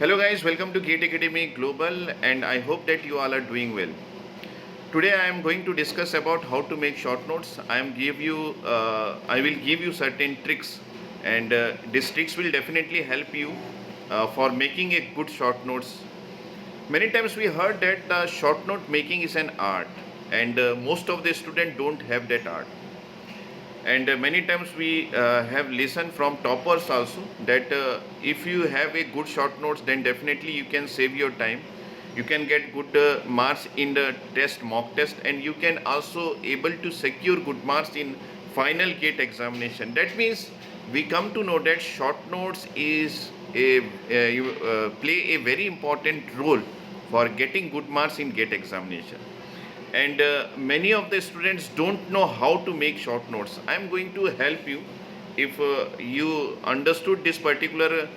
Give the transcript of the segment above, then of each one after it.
Hello guys, welcome to Gate Academy Global and I hope that you all are doing well. Today I am going to discuss about how to make short notes. I will give you certain tricks and these tricks will definitely help you for making a good short notes. Many times we heard that short note making is an art and most of the students don't have that art. And many times we have listened from toppers also that if you have a good short notes, then definitely you can save your time, you can get good marks in the test, mock test, and you can also able to secure good marks in final gate examination. That means we come to know that short notes is play a very important role for getting good marks in gate examination. And many of the students don't know how to make short notes. I am going to help you. If you understood this particular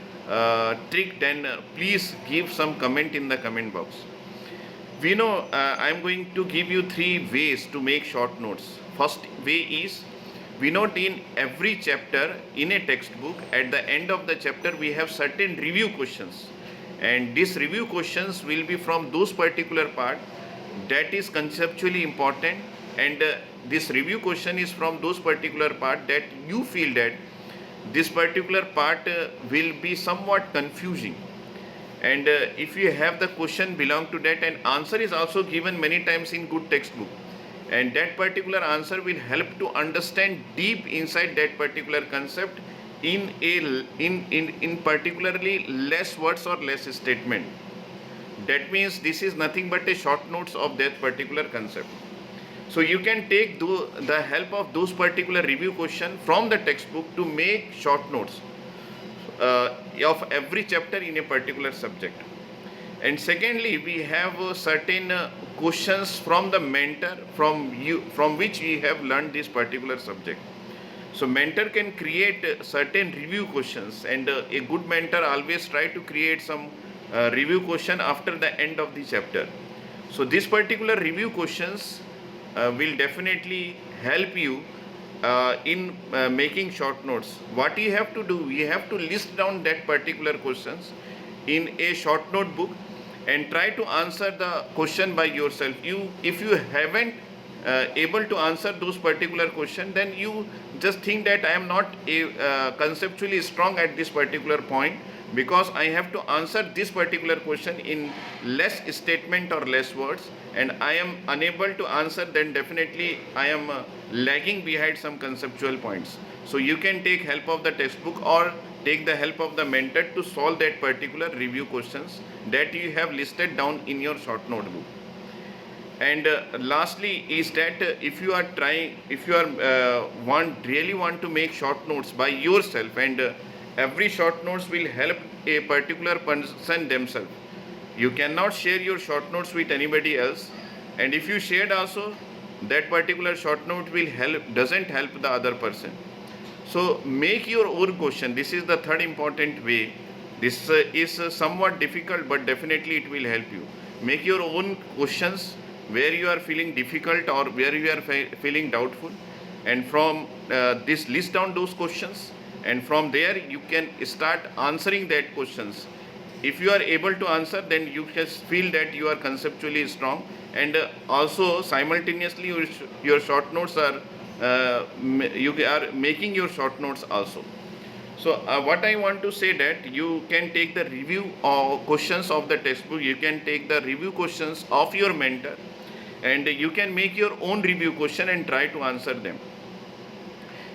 trick, then please give some comment in the comment box. We know I am going to give you 3 ways to make short notes. First way is, we note in every chapter in a textbook, at the end of the chapter we have certain review questions, and these review questions will be from those particular part that is conceptually important, and this review question is from those particular part that you feel that this particular part will be somewhat confusing, and if you have the question belong to that, and answer is also given many times in good textbook, and that particular answer will help to understand deep inside that particular concept in in particularly less words or less statement. That means this is nothing but a short notes of that particular concept. So you can take the help of those particular review question from the textbook to make short notes of every chapter in a particular subject. And secondly, we have certain questions from the mentor, from which we have learned this particular subject. So mentor can create certain review questions, and a good mentor always try to create some review question after the end of the chapter. So this particular review questions will definitely help you in making short notes. What you have to do, you have to list down that particular questions in a short notebook and try to answer the question by yourself. If you haven't able to answer those particular question, then you just think that I am not conceptually strong at this particular point, because I have to answer this particular question in less statement or less words, and I am unable to answer, then definitely I am lagging behind some conceptual points. So you can take help of the textbook or take the help of the mentor to solve that particular review questions that you have listed down in your short notebook. And lastly is that if you are trying, if you are really want to make short notes by yourself, and every short notes will help a particular person themselves. You cannot share your short notes with anybody else, and if you shared also, that particular short note will doesn't help the other person. So make your own question. This is the third important way. This is somewhat difficult, but definitely it will help you. Make your own questions where you are feeling difficult or where you are feeling doubtful, and from this list down those questions, and from there you can start answering that questions. If you are able to answer, then you just feel that you are conceptually strong, and also simultaneously your short notes are you are making your short notes also. So what I want to say that you can take the review questions of the textbook, you can take the review questions of your mentor, and you can make your own review question and try to answer them.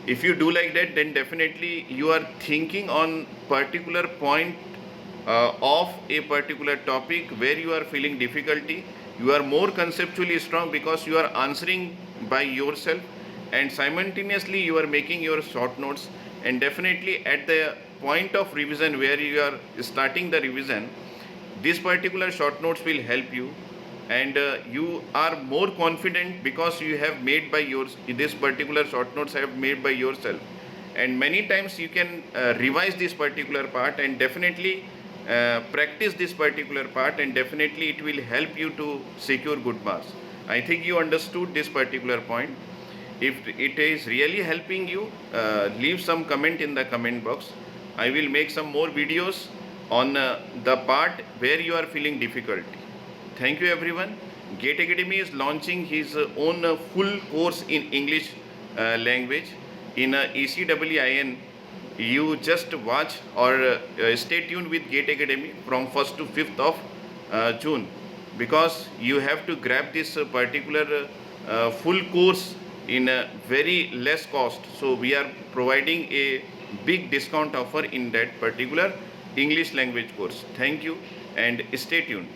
If you do like that, then definitely you are thinking on particular point of a particular topic where you are feeling difficulty. You are more conceptually strong because you are answering by yourself, and simultaneously you are making your short notes, and definitely at the point of revision where you are starting the revision, this particular short notes will help you, and you are more confident because you have made by yours. This particular short notes have made by yourself, and many times you can revise this particular part, and definitely practice this particular part, and definitely it will help you to secure good marks. I think you understood this particular point. If it is really helping you, leave some comment in the comment box. I will make some more videos on the part where you are feeling difficulty. Thank you everyone. Gate Academy is launching his own full course in English language in ECEIN. You just watch or stay tuned with Gate Academy from 1st to 5th of June, because you have to grab this particular full course in a very less cost. So we are providing a big discount offer in that particular English language course. Thank you and stay tuned.